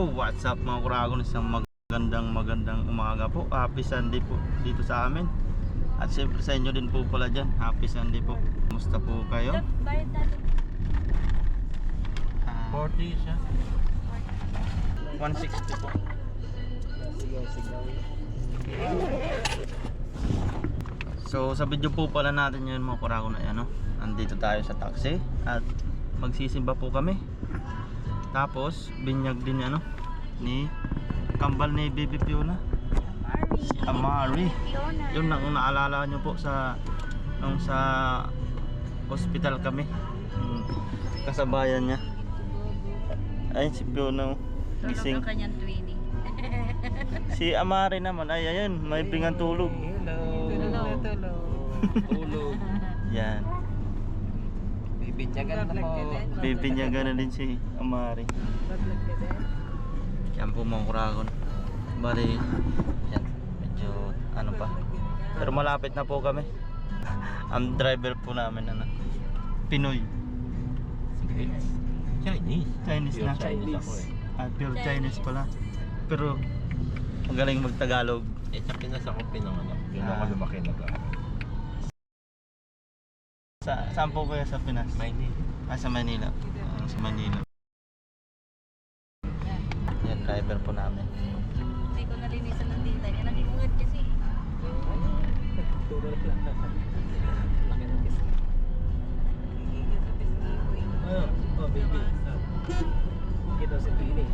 Yo, what's up mga Kuragon? Isang magandang umaga po. Happy Sunday po dito sa amin. At siyempre sa inyo din po pala dyan. Happy Sunday po. Kumusta po kayo? Bayad natin. 40 siya. 160 po. So sa video po pala natin yun mga Kuragon ay ano, nandito tayo sa taxi at magsisimba po kami. Tapos binyag din ano ni kambal ni Baby Fiona, si Amari. Yun ang naalala nyo po sa nung sa hospital kami, kasabayan niya. Ay si Fiona gising. Tulog ang kanyang twinning. Si Amari naman ay ayun, may pingang tulog. Tulog. Yan. Bibinyagan na po. Bibinyagan na din si Amari. Yan po mga Kuragon. Bali, yan, medyo ano pa. Pero malapit na po kami. Ang driver po namin ano, Pinoy. Chinese na. Chinese ako eh. Pure Chinese pala. Pero magaling mag-Tagalog. Eh, sa Pinas ako pinanganak. Yun ako lumaki na ba? Saan po kaya sa Pinas? Maynila. Sa Manila. Sa Manila. Yan, driver po namin. Hindi ko nalinisan ng dita. Yan ang hingad kasi. Tulog lang. Laki ng pisngi. Hingad sa pisngi ko eh. Oh, baby. Kita si Pini.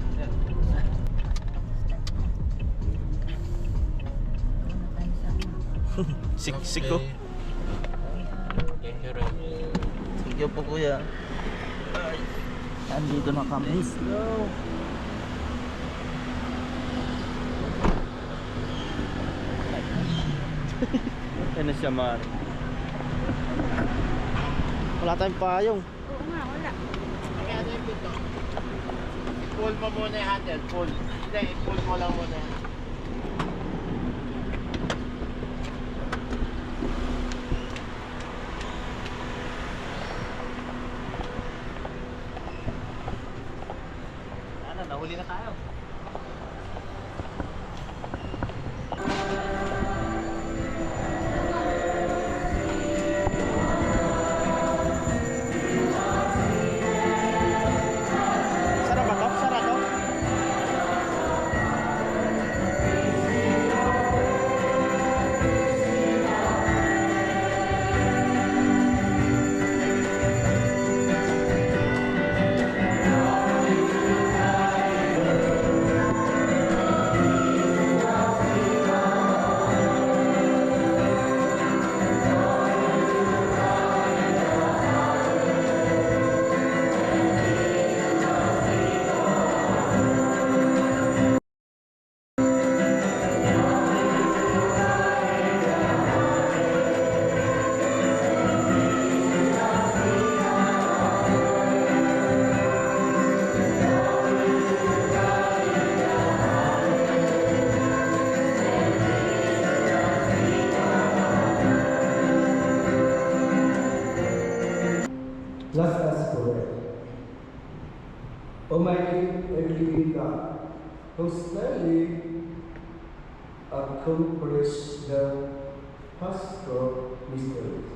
Siksik ko. Thank you, Ron. Sige po kuya. Andito na kami. Let's go. Ano siya Mar? Wala tayong payong. Oo nga, wala. Kaya doon dito. Pull mo muna yung handle. Pull. Hindi, pull mo lang muna. Nahuli na tayo. Sara ba to? Sara to? Let us pray. Almighty and living God, who steadily accomplished the pastoral mysteries,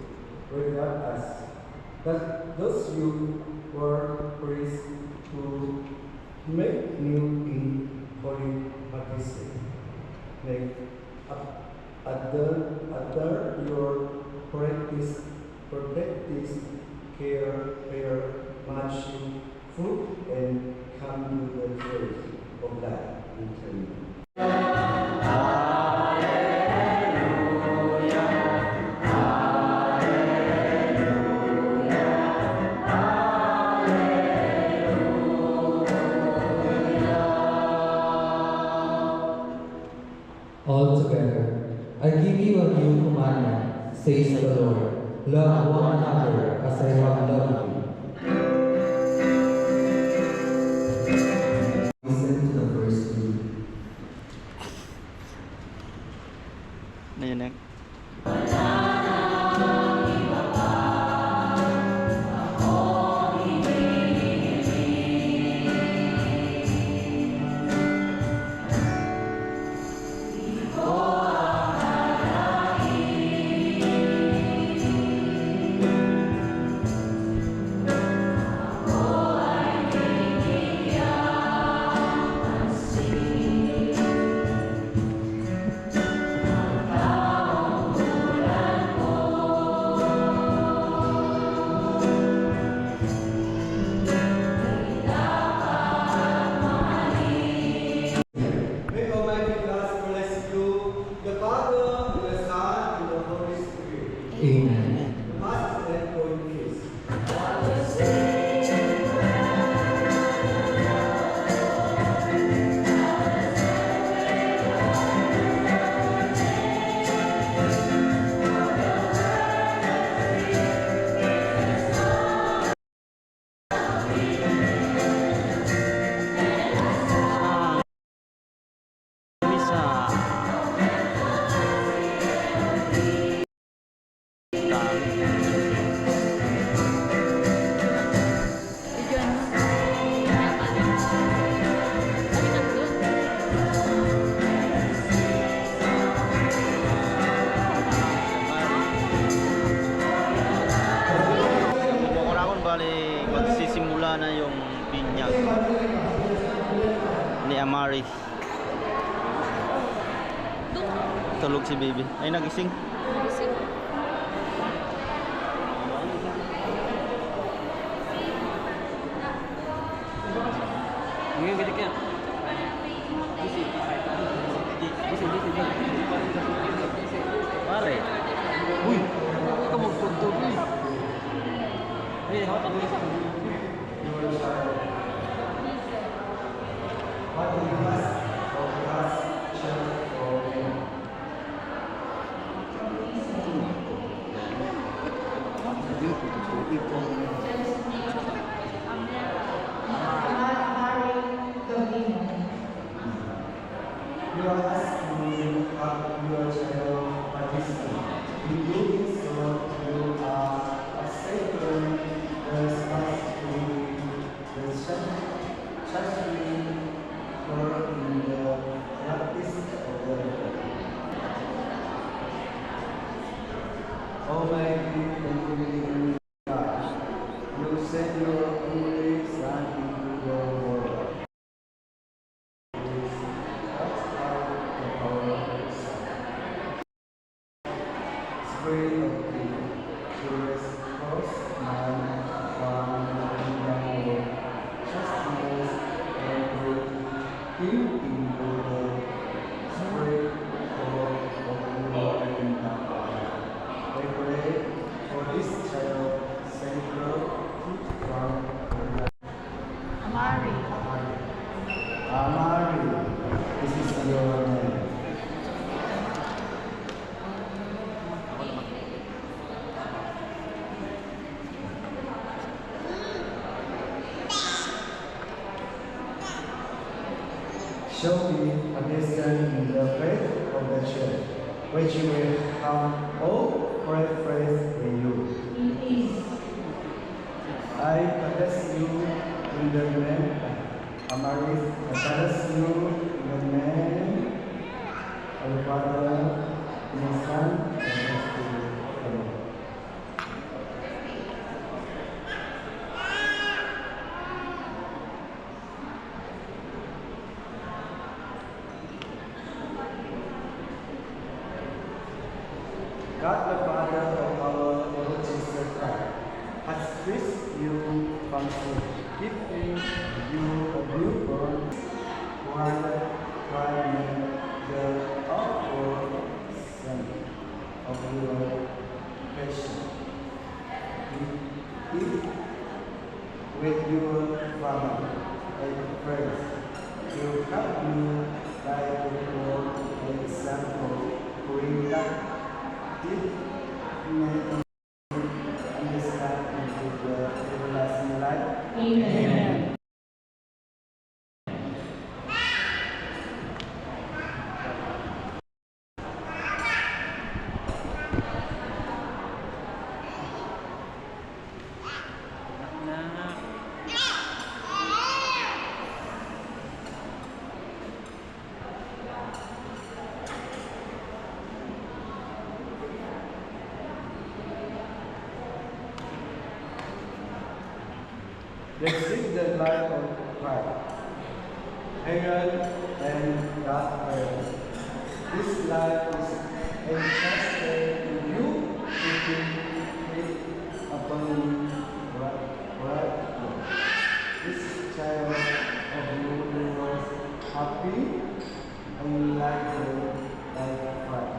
grant us that those you were pleased to make new in holy baptism may adore your practice care much fruit and come to the truth of life eternal. All together, I give you a new commandment, says the Lord. Love one another as I have loved you. Listen to the first reading. Ano yun eh? Kurakon bali magsisimula na yung binyag ni Amari. Tulog si baby. Ay nagising. Ngayon gede ka. Pare. Uy, ako ka magtugtog eh. Ay, hawak ako isa. You are asking of your child participant. In doing so, you are accepting the responsibility, the churchly for in the practice of the faith. Almighty and living God, you sent your only Son into the world. Spirit of the Jewish cross, man, one, young, justice, and good, heal in the spirit of the Lord and I pray for this child, Savior, from Amari. Amari. This is your name. Show me a blessing in the faith of the church, which will come all great faith in you. I bless you in the name of Amaris. I bless you in the name of the Father, and the Son, and the Spirit. Amen. God the Father of our Lord Jesus Christ has raised you from sin, giving you a newborn, one by the awful Son of your passion. If with your Father and praise, you help you by the example, bring that deep understand into the everlasting life. Amen. This is the life of Christ. Heaven and God earth. This life is entrusted to you to keep upon me right. This child of you was happy and lively like Christ.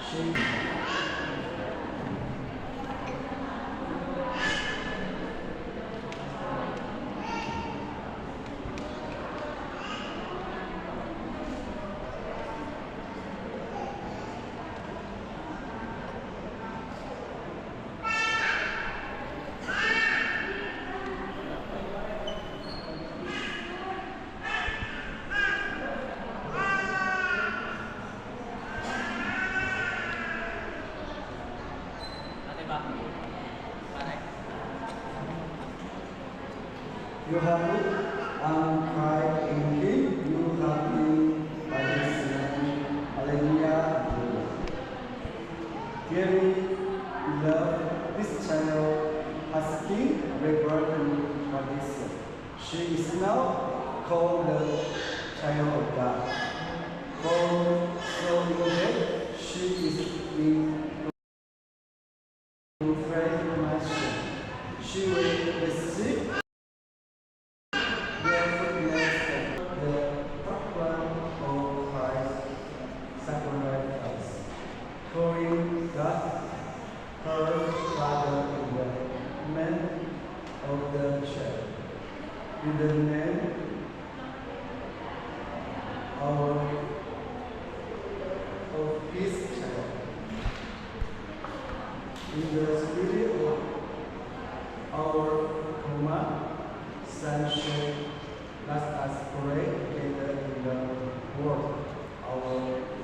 She You have cried in Him. You have been by His name. Hallelujah. Dearly beloved, this child has been rebirth in tradition. She is now called the child of God. For so that she is in transformation. She will receive the fruitfulness of the program of Christ sacrifice, calling God her Father in the man of the church. In the name of His child. In the spirit of our command, sonship, let us pray together in the word. Our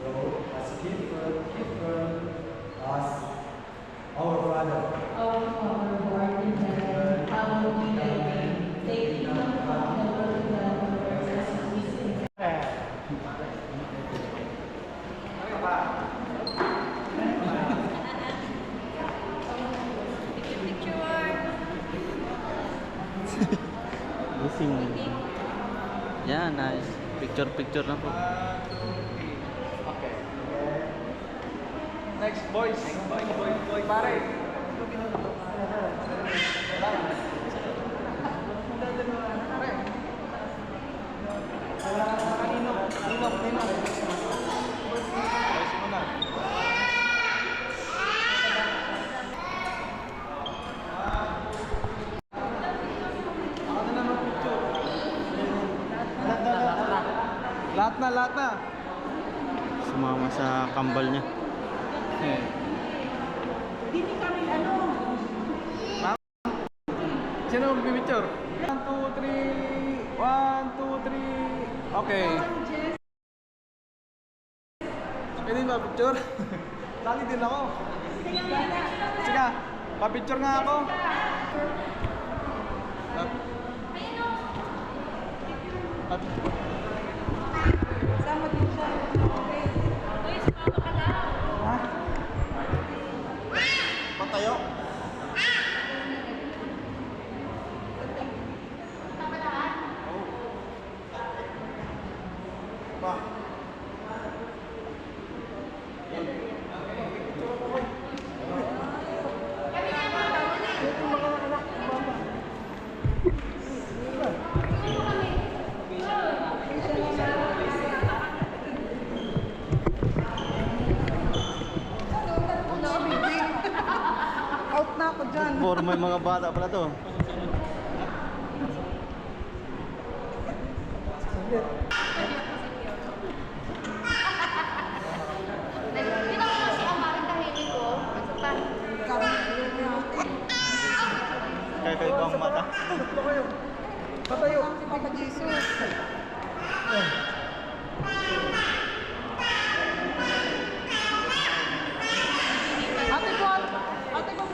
Lord has given us our Father. Our Father, who art in heaven, hallowed be thy name. Thy kingdom come, thy will be done on earth as it is in heaven. Gising. Yan, nice. Picture na po. Okay. Next, boys. Boy, pare. Ninong. Boys, muna. Ako na naman picture. Lahat na. Sumama sa kambal niya. Sino mag-picture? 1, 2, 3. 1, 2, 3. Okay. Pwede ba picture? Lagi din ako. Sige, pa-picture nga ako. Pa-picture. Sama din siya. Ha? Patayo. Pa. Out na ako dyan. For may mga bata pala to. Dito ko si Amarin tahimik ko. Kaya kayo bang mata? Patayo. Si Papa Jesus. Ate ko.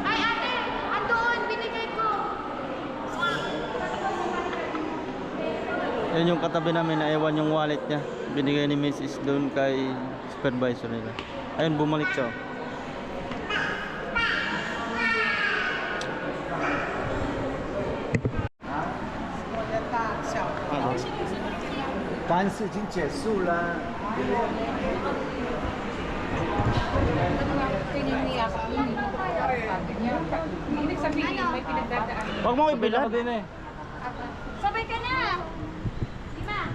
Ay ate, andun, binigay ko. Yan yung katabi namin na ewan yung wallet niya. Binigay ni Mrs. doon kay supervisor nila. Ayun, bumalik siya. 单事已经结束了。 Tininiyak ako. Sabi niya. Ibig sabihin, may pinagdadaan. Huwag mo ibilad. Sabay ka na. Lima.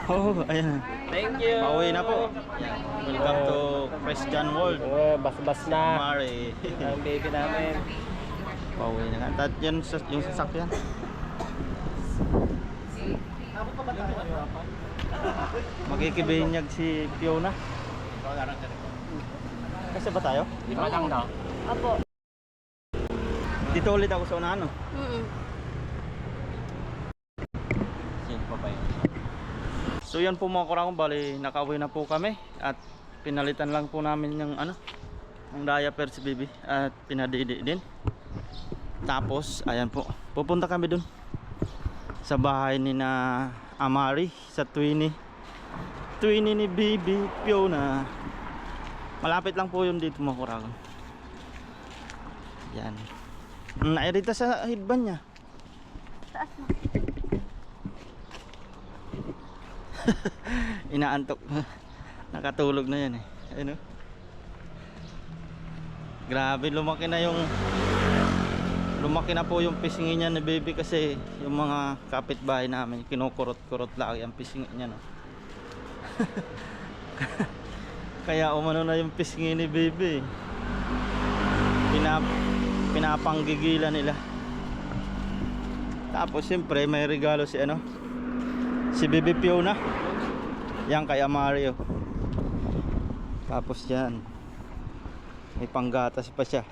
Oh, ayan. Thank you. Pauwi na po. Welcome to Christian World. Bas-bas na. Mare. Ang baby namin. Pauwi na nga. At yan yung sasakyan. Magkikibinyag si Fiona. Kasi ba tayo? Lima lang na. Apo. Dito ulit ako sa unahan, no? So yan po mga kurang, bali nakauwi na po kami at pinalitan lang po namin yung ano, ng diaper si baby at pinadidi din. Tapos ayan po, pupunta kami dun sa bahay ni na Amari, sa Twinnie ni Baby Fiona. Malapit lang po yun dito mga kuragon. Yan, nairita sa headband niya. Inaantok. Nakatulog na yan eh. Ayun, oh. Grabe, lumaki na po yung pisngi niya ni Baby, kasi yung mga kapitbahay namin kinukurot-kurot lang yung pisngi niya, no. Kaya umano na yung pisngi ni Baby. Pinapanggigilan nila. Tapos siyempre may regalo si Baby Fiona. Yan kay Amario. Tapos yan, may panggatas pa siya.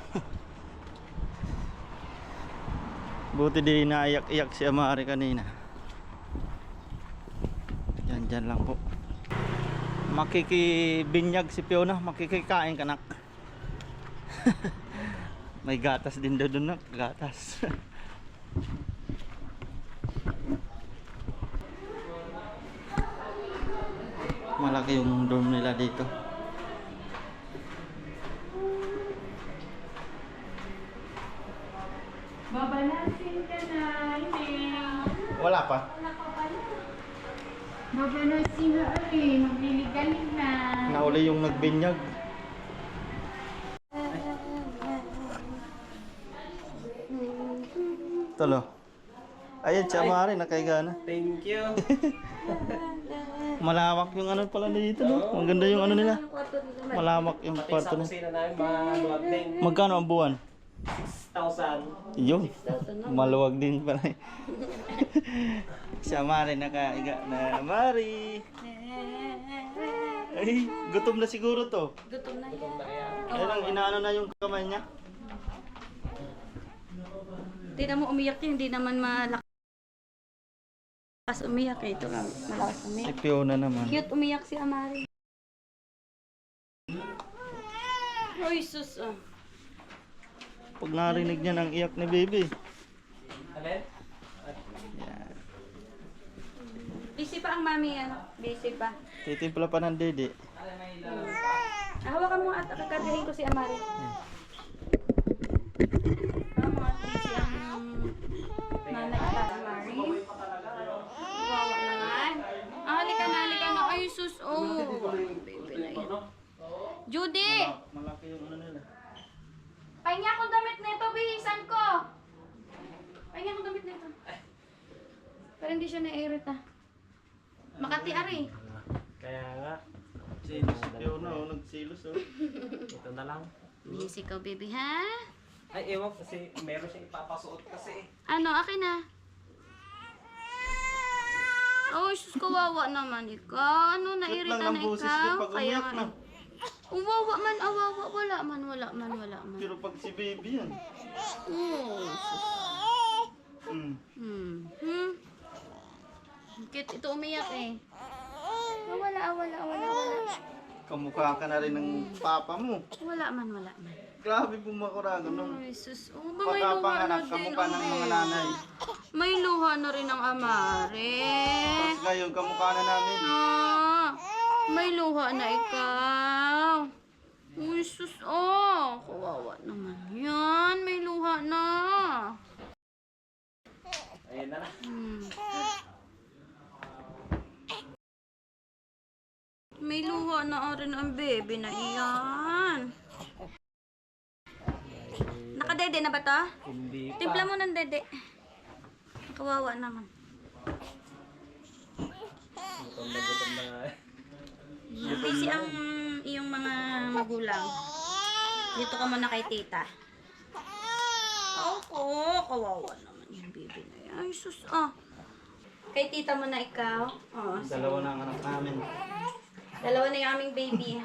Buti di naiyak-iyak si Amari kanina. Yan, dyan lang po. Makikibinyag si Fiona, makikikain kanak. May gatas din doon, gatas. Malaki yung dorm nila dito. Babanasin ka na, hindi. Wala pa. Babanasin na magliligalig na. Nauli yung nagbinyag. Tolo. Ayan, si Amari nakahiga na. Thank you. Malawak yung pala dito, no? Ang ganda yung nila. Malawak yung kwarto nila. Kusina namin, maluwag din. Magkano ang buwan? 6,000. Yun. Maluwag din pala. Si Amari nakahiga na. Amari! Ay, gutom na siguro to. Gutom na yan. Ayun ang inaano na yung kamay niya. Tingnan mo umiyak niya, hindi naman malakas umiyak eh. Ito nga, malakas Si umiyak. Fiona naman. Cute umiyak si Amari. Oy, sus ah. Pag narinig niya ng iyak ni Baby. Alin? Busy pa ang mami busy pa. Titimpla pa ng dede. Hawakan mo at kakagahin ko si Amari. Busy ang nanay at Amari. Wawa naman. Halika na. Ay, sus. Oh. Baby na yan. Judy! Malaki yung nila. Pahinga akong damit nito, bihisan ko. Pahinga akong damit nito. Pero hindi siya na-irita. Makati ari. Kaya nga, Silos si Fiona, nagsilos ito na lang. Busy ka, baby, ha? Ay, ewan kasi meron siyang ipapasuot kasi. Ano, akin na. Oh, sus, kawawa naman ikaw. Ano, nairita lang na ng boses ikaw? niya pag umiyak na. Uwawa man, awawa. Wala man. Pero pag si Baby yan. Oh, sus. Cute, ito umiyak eh. Wala. Kamukha ka na rin ng papa mo. Wala man. Grabe bumakuragan nung Ay, sus. Oh, ba may luha na pagkapanganak, din? kamukha ng mga Oh, nanay. may luha na rin ang Amari. Tapos ngayon, kamukha na namin. Ah, may luha na ikaw. Uy, sus, oh. Kawawa naman yan. May luha na. Ayun na. May luha na rin ang baby na iyan. Nakadede na ba to? Hindi pa. Timpla mo ng dede. Kawawa naman. Gutom na nga. Busy ang iyong mga magulang. Dito ka muna kay tita. Ako, kawawa naman yung baby na yan. Ay, sus, ah. Kay tita mo na ikaw. Oh, Dalawa na ang anak namin. dalawa na yung aming baby.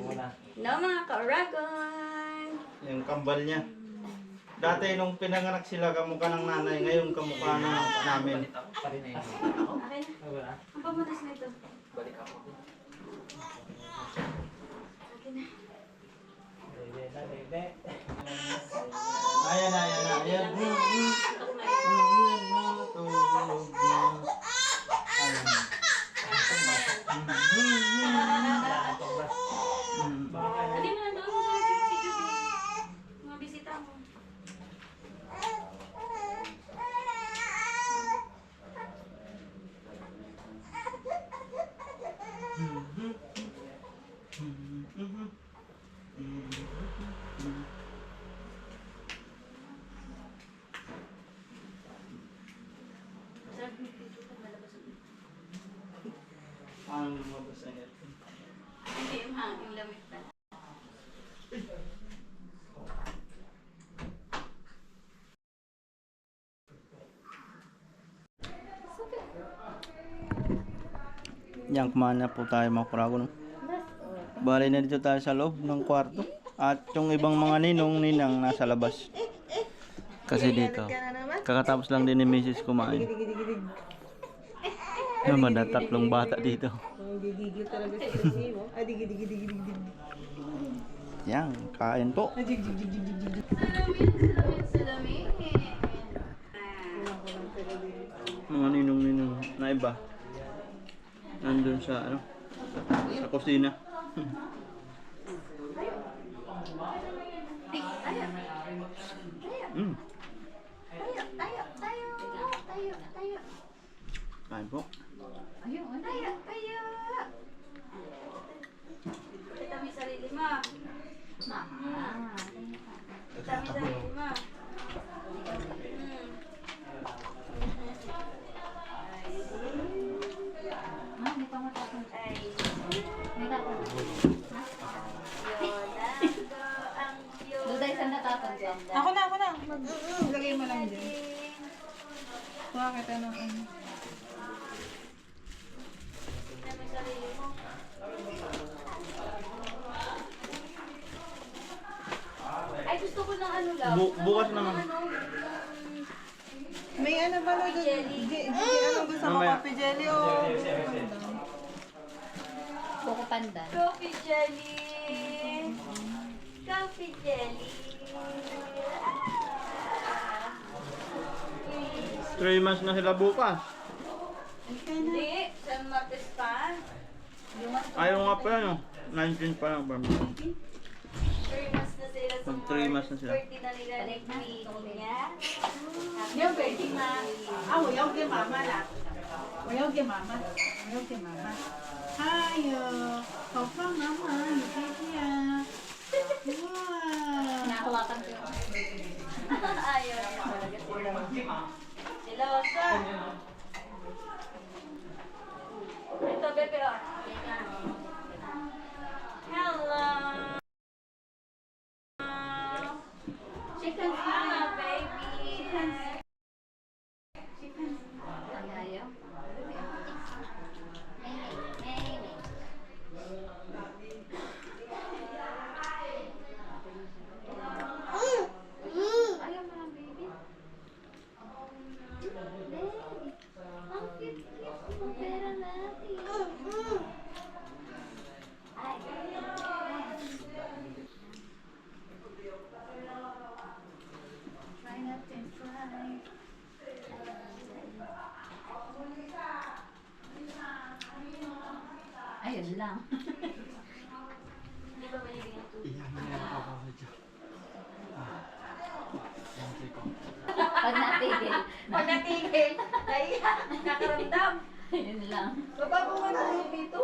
Wala. No, mga ka-Oragon. Yung kambal niya. Dati nung pinanganak sila, kamukha ng nanay. Ngayon, kamukha na namin. Pa rin eh. Okay na. Wala. Ang pamunas na ito. Balik ako. Okay na. Dede. Ay, Diyan kumain na po tayo mga kurago. No? Bali na dito tayo sa loob ng kwarto. At yung ibang mga ninong-ninang nasa labas. Kasi dito, kakatapos lang din ni Mrs. kumain. Naman na tatlong bata dito. Gigigil talaga si Kasi mo. Ah, digigil. Yan, kain po. Salamin. Mga ninong-ninong na iba. Nandun sa ano, sa kusina. Mm. Tayo. Kain po. Tayo. Kita mo yung sarili mo. Mama. Kita mo yung sarili mo. May pamatapon. May tapon. Duday sa natapon. Ako na. Lagay mo lang dyan. Kuha kita ng ano. Tingnan mo yung sarili mo. Ay, gusto ko ng ano lang. Bukas naman. May ano ba na doon? Ano gusto mo? Mamaya. Coffee jelly o? Coco pandan. Coffee jelly. Coffee jelly. 3 months na sila bukas. Hindi, sa Martes pa. Ayaw nga pala no. 19 pa lang. 3 months na sila sa Mag 3 months na sila. Birthday na nila ni Queenie niya. Yung birthday na. Wayaw kay mama na. Wayaw kay mama. Hayo. Papa, mama. Yukiya. Wow. Nakahawakan ko yung Ayaw niya talaga sila. Silosa. Ito, bebe, oh. Hello. Chicken mama, baby. ayaw. Ayaw mo lang, baby. Baby. Ang cute mo pera natin. Ay. Try natin, try. Ayun lang. Hindi ba mahilig ang tubig? Pag natigil. Pag natigil, naiyak, nakaramdam. Ayun lang. Baba ko nga tulog dito.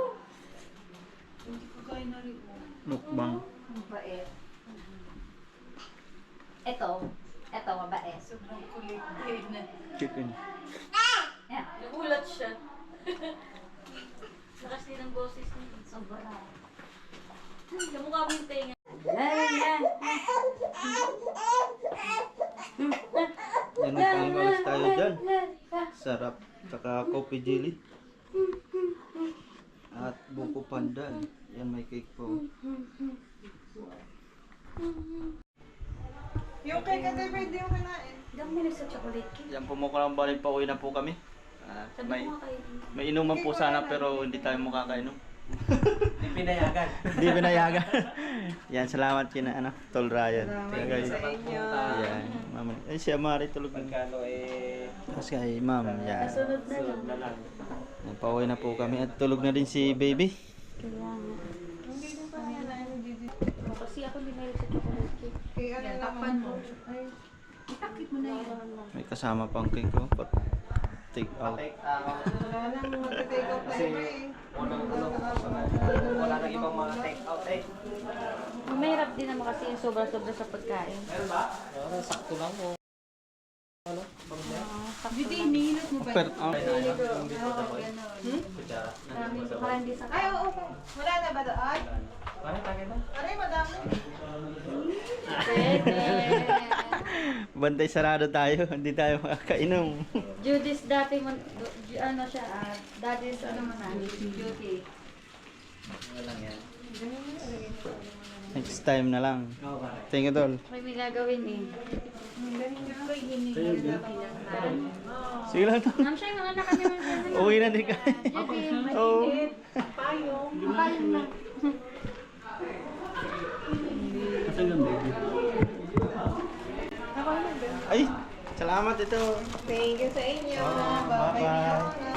Mukbang. Mabait. Ito, mabait. Sobrang kulit na. Chicken. Yan. Nagulat siya. Lakas din ang boses niya. Sobra. Kamukha mo yung tenga. Yan ang pangbalas tayo dyan. Sarap. Saka coffee jelly. At buko pandan. Yan may cake po. Yung kay Katay pwede yung kinain. Hindi ako milig sa chocolate cake. Yan po mukhang balik pa uwi na po kami. At Sabi may, ko nga kayo. may inuman po sana pero hindi tayo makakainom. Hindi pinayagan. Hindi binayagan. Yan, salamat kina ano, Tol Ryan. Salamat sa inyo. Yan, mama. Eh, si Amari tulog na. Pagkano eh, Tapos kay ma'am, yan. Sunod na lang. sunod na lang. Yan, pauwi na po kami at tulog na din si baby. Kailangan. Hindi na pa yan. Ano, Gigi? Kasi ako hindi milig sa chocolate cake. Kaya ano naman mo. Ay, Itakit mo na yan. May kasama pang cake ko. Pat take out. wala nang mag-take out na iba eh. Wala nang ibang mga take out eh. Mahirap din naman kasi yung sobra-sobra sa pagkain. Sakto lang mo. Gigi, iniinot mo ba? Per, Baka hindi sa Ay, oo. Wala na ba doon? Pare, tagay na. Aray, madami. pwede. Bantay sarado tayo, hindi tayo makakainom. Judy's dati mo, ano siya, daddy's ano mo na, duty. Next time na lang. Thank you, Tol. May may gagawin eh. Sige lang, Tol. Ma'am siya, yung anak kami man siya. Uwi na din kami. Judy, Oo. Payong. makalim na. Ay, salamat ito. Thank you sa inyo. Bye-bye.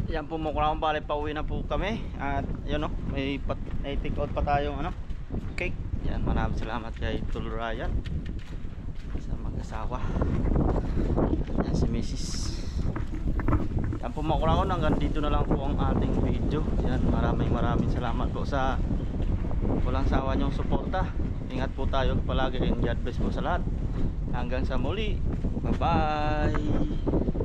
Yan po mo kurang bali, pauwi na po kami. At yun no, may take out pa tayong ano, cake. Yan, maraming salamat kay Tol Ryan sa mag-asawa. Yan si Mrs. Yan po mga kurang, hanggang dito na lang po ang ating video. Yan, maraming salamat po sa walang sawa niyong suporta. Ingat po tayo palagi and God bless po sa lahat. Hanggang sa muli. Bye bye.